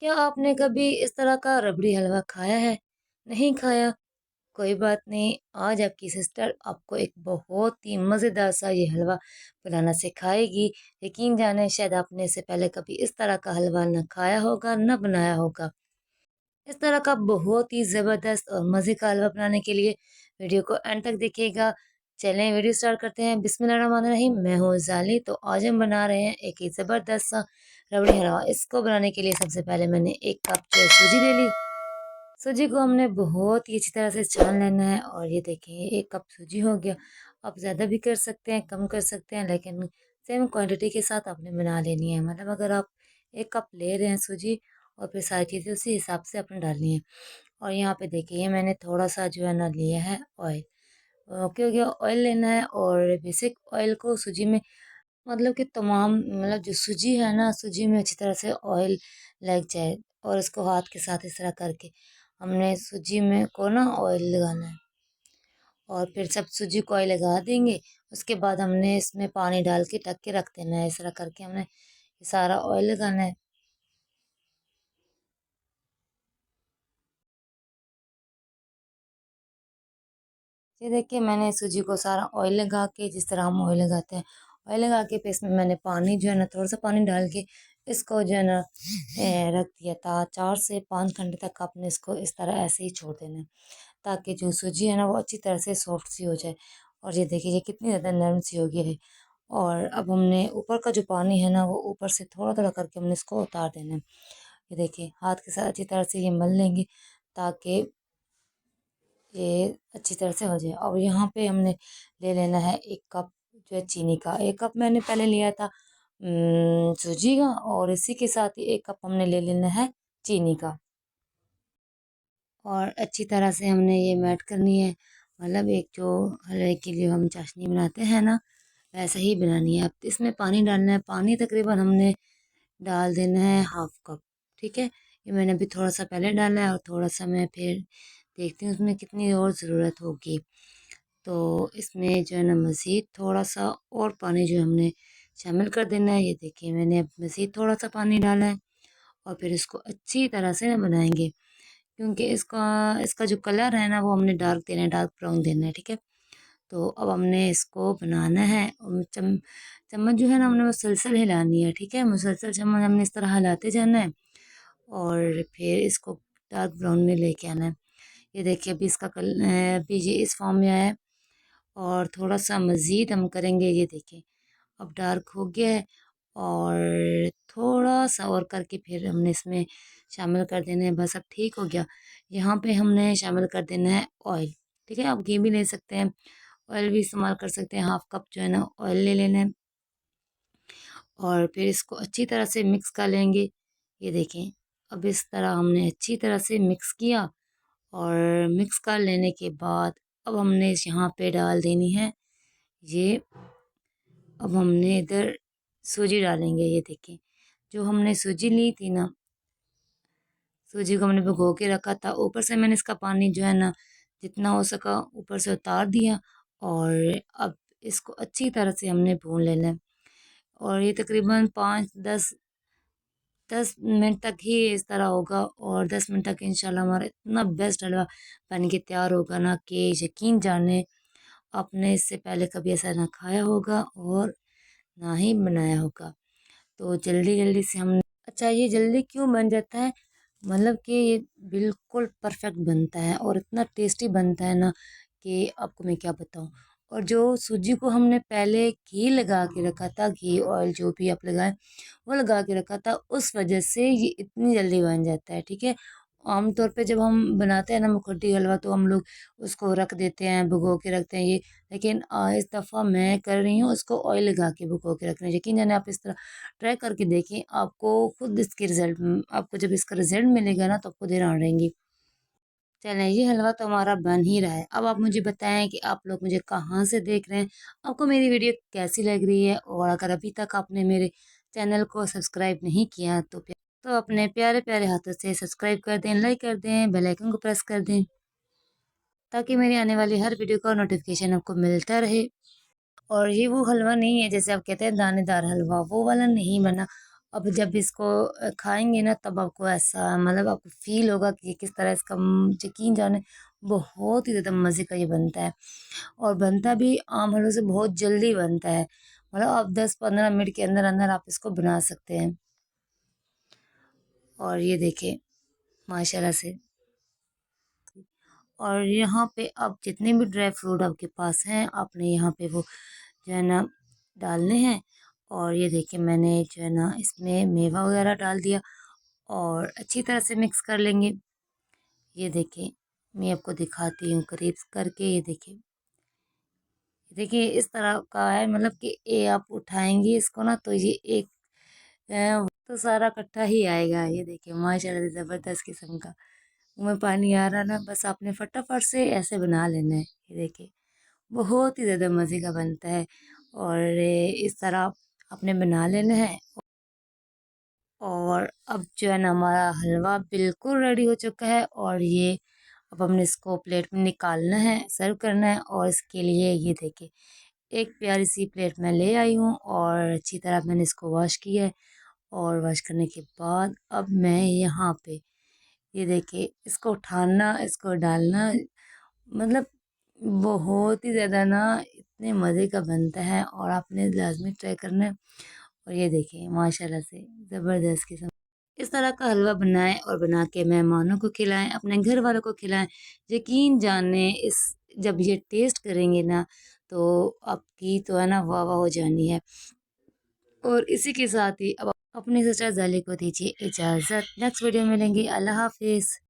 क्या आपने कभी इस तरह का रबड़ी हलवा खाया है? नहीं खाया? कोई बात नहीं, आज आपकी सिस्टर आपको एक बहुत ही मज़ेदार सा ये हलवा बनाना सिखाएगी। यकीन जाने शायद आपने इससे पहले कभी इस तरह का हलवा ना खाया होगा, ना बनाया होगा। इस तरह का बहुत ही ज़बरदस्त और मज़े का हलवा बनाने के लिए वीडियो को एंड तक देखिएगा। चलें वीडियो स्टार्ट करते हैं। बिस्मिल्लाहिर्रहमानिर्रहीम। मैं हूँ ज़ाली। तो आज हम बना रहे हैं एक ही ज़बरदस्त सा रबड़ी हलवा। इसको बनाने के लिए सबसे पहले मैंने 1 कप जो है सूजी ले ली। सूजी को हमने बहुत ही अच्छी तरह से छान लेना है और ये देखिए 1 कप सूजी हो गया। आप ज़्यादा भी कर सकते हैं, कम कर सकते हैं, लेकिन सेम क्वांटिटी के साथ आपने बना लेनी है। मतलब अगर आप 1 कप ले रहे हैं सूजी और फिर सारी चीज़ें उसी हिसाब से आपने डालनी है। और यहाँ पे देखिए मैंने थोड़ा-सा जो है ना लिया है ऑयल। क्योंकि ऑयल लेना है और बेसिक ऑयल को सूजी में मतलब कि तमाम मतलब जो सूजी है ना, सूजी में अच्छी तरह से ऑयल लग जाए और इसको हाथ के साथ इस तरह करके हमने सूजी में को ना ऑयल लगाना है और फिर सब सूजी को ऑयल लगा देंगे। उसके बाद हमने इसमें पानी डाल के ढक के रख देना है। इस तरह करके हमने ये सारा ऑयल लगाना है। ये देखिए मैंने सूजी को सारा ऑयल लगा के जिस तरह हम ऑयल लगाते हैं ऑयल लगा के फिर इसमें मैंने पानी जो है ना थोड़ा सा पानी डाल के इसको जो है ना रख दिया था। 4 से 5 घंटे तक आपने इसको इस तरह ऐसे ही छोड़ देना है ताकि जो सूजी है ना वो अच्छी तरह से सॉफ्ट सी हो जाए। और ये देखिए ये कितनी ज़्यादा नरम सी हो गई है। और अब हमने ऊपर का जो पानी है ना वो ऊपर से थोड़ा थोड़ा करके हमने इसको उतार देना है। ये देखिए हाथ के साथ अच्छी तरह से ये मल लेंगे ताकि ये अच्छी तरह से हो जाए। और यहाँ पे हमने ले लेना है 1 कप जो है चीनी का। 1 कप मैंने पहले लिया था सूजी का और इसी के साथ ही 1 कप हमने ले लेना है चीनी का। और अच्छी तरह से हमने ये मेल्ट करनी है। मतलब एक जो हलवे के लिए हम चाशनी बनाते हैं ना वैसे ही बनानी है। अब इसमें पानी डालना है। पानी तकरीबन हमने डाल देना है 1/2 कप। ठीक है, ये मैंने अभी थोड़ा सा पहले डाला है और थोड़ा सा मैं फिर देखती हूँ उसमें कितनी और ज़रूरत होगी। तो इसमें जो है ना मज़ीद थोड़ा सा और पानी जो हमने शामिल कर देना है। ये देखिए मैंने अब मज़ीद थोड़ा सा पानी डाला है और फिर इसको अच्छी तरह से ना बनाएंगे क्योंकि इसका इसका जो कलर है ना वो हमने डार्क देना है, डार्क ब्राउन देना है। ठीक है, तो अब हमने इसको बनाना है। चम्मच जो है ना हमने मुसलसल हिलानी है। ठीक है, मुसलसल चम्मच हमने इस तरह हिलाते जाना है और फिर इसको डार्क ब्राउन में लेके आना है। ये देखिए अभी इसका अभी ये इस फॉर्म में आया है और थोड़ा सा मज़ीद हम करेंगे। ये देखिए अब डार्क हो गया है और थोड़ा सा और करके फिर हमने इसमें शामिल कर देना है। बस अब ठीक हो गया। यहाँ पे हमने शामिल कर देना है ऑयल। ठीक है, आप घी भी ले सकते हैं, ऑयल भी इस्तेमाल कर सकते हैं। 1/2 कप जो है ना ऑयल ले लेना है और फिर इसको अच्छी तरह से मिक्स कर लेंगे। ये देखें अब इस तरह हमने अच्छी तरह से मिक्स किया और मिक्स कर लेने के बाद अब हमने यहाँ पे डाल देनी है ये। अब हमने इधर सूजी डालेंगे। ये देखें जो हमने सूजी ली थी ना, सूजी को हमने भिगो के रखा था। ऊपर से मैंने इसका पानी जो है ना जितना हो सका ऊपर से उतार दिया और अब इसको अच्छी तरह से हमने भून लेना है। और ये तकरीबन 5-10 मिनट तक ही इस तरह होगा और 10 मिनट तक इंशाल्लाह हमारा इतना बेस्ट हलवा बन के तैयार होगा ना कि यकीन जाने आपने इससे पहले कभी ऐसा ना खाया होगा और ना ही बनाया होगा। तो जल्दी जल्दी से हम अच्छा ये जल्दी क्यों बन जाता है मतलब कि ये बिल्कुल परफेक्ट बनता है और इतना टेस्टी बनता है ना कि आपको मैं क्या बताऊँ। और जो सूजी को हमने पहले घी लगा के रखा था, घी ऑयल जो भी आप लगाएं वो लगा के रखा था, उस वजह से ये इतनी जल्दी बन जाता है। ठीक है, आमतौर पे जब हम बनाते हैं ना मुखर्डी हलवा तो हम लोग उसको रख देते हैं, भिगो के रखते हैं ये। लेकिन इस दफ़ा मैं कर रही हूँ उसको ऑयल लगा के भिगो के रखना है। यकीन जाने आप इस तरह ट्राई करके देखें, आपको खुद इसके रिज़ल्ट आपको जब इसका रिज़ल्ट मिलेगा ना तो आपको हैरान रहेंगी। चलें ये हलवा तो हमारा बन ही रहा है। अब आप मुझे बताएं कि आप लोग मुझे कहाँ से देख रहे हैं, आपको मेरी वीडियो कैसी लग रही है। और अगर अभी तक आपने मेरे चैनल को सब्सक्राइब नहीं किया तो अपने प्यारे प्यारे हाथों से सब्सक्राइब कर दें, लाइक कर दें, बेल आइकन को प्रेस कर दें ताकि मेरी आने वाली हर वीडियो का नोटिफिकेशन आपको मिलता रहे। और ये वो हलवा नहीं है जैसे आप कहते हैं दानेदार हलवा, वो वाला नहीं बना। अब जब इसको खाएंगे ना तब आपको ऐसा मतलब आपको फील होगा कि किस तरह इसका यकीन जाने बहुत ही ज़्यादा मज़े का ये बनता है। और बनता भी आम हलवे से बहुत जल्दी बनता है, मतलब आप 10-15 मिनट के अंदर अंदर आप इसको बना सकते हैं। और ये देखिए माशाल्लाह से। और यहाँ पे आप जितने भी ड्राई फ्रूट आपके पास हैं आपने यहाँ पे वो जो है ना डालने हैं। और ये देखिए मैंने जो है ना इसमें मेवा वगैरह डाल दिया और अच्छी तरह से मिक्स कर लेंगे। ये देखिए मैं आपको दिखाती हूँ करीब करके। ये देखिए, देखिए इस तरह का है, मतलब कि ये आप उठाएंगे इसको ना तो ये एक तो सारा इकट्ठा ही आएगा। ये देखिए माशाल्लाह से ज़बरदस्त किस्म का मुँह में पानी आ रहा ना, बस आपने फटाफट से ऐसे बना लेना है। ये देखिए बहुत ही ज़्यादा मज़े का बनता है। और इस तरह आपने बना लेना है। और अब जो है ना हमारा हलवा बिल्कुल रेडी हो चुका है। और ये अब हमने इसको प्लेट में निकालना है, सर्व करना है। और इसके लिए ये देखिए एक प्यारी सी प्लेट मैं ले आई हूँ और अच्छी तरह मैंने इसको वॉश किया है। और वॉश करने के बाद अब मैं यहाँ पे ये देखिए इसको उठाना, इसको डालना, मतलब बहुत ही ज़्यादा ना इतने मज़े का बनता है और आपने लाज़मी ट्राई करना है। और ये देखिए माशाल्लाह से ज़बरदस्त किस्म इस तरह का हलवा बनाएं और बना के मेहमानों को खिलाएं, अपने घर वालों को खिलाएं। यकीन जाने इस जब ये टेस्ट करेंगे ना तो आपकी तो है ना वाह वाह हो जानी है। और इसी के साथ ही अब अपनी सिस्टर जाली को दीजिए इजाज़त। नेक्स्ट वीडियो में मिलेंगे। अल्लाह हाफिज़।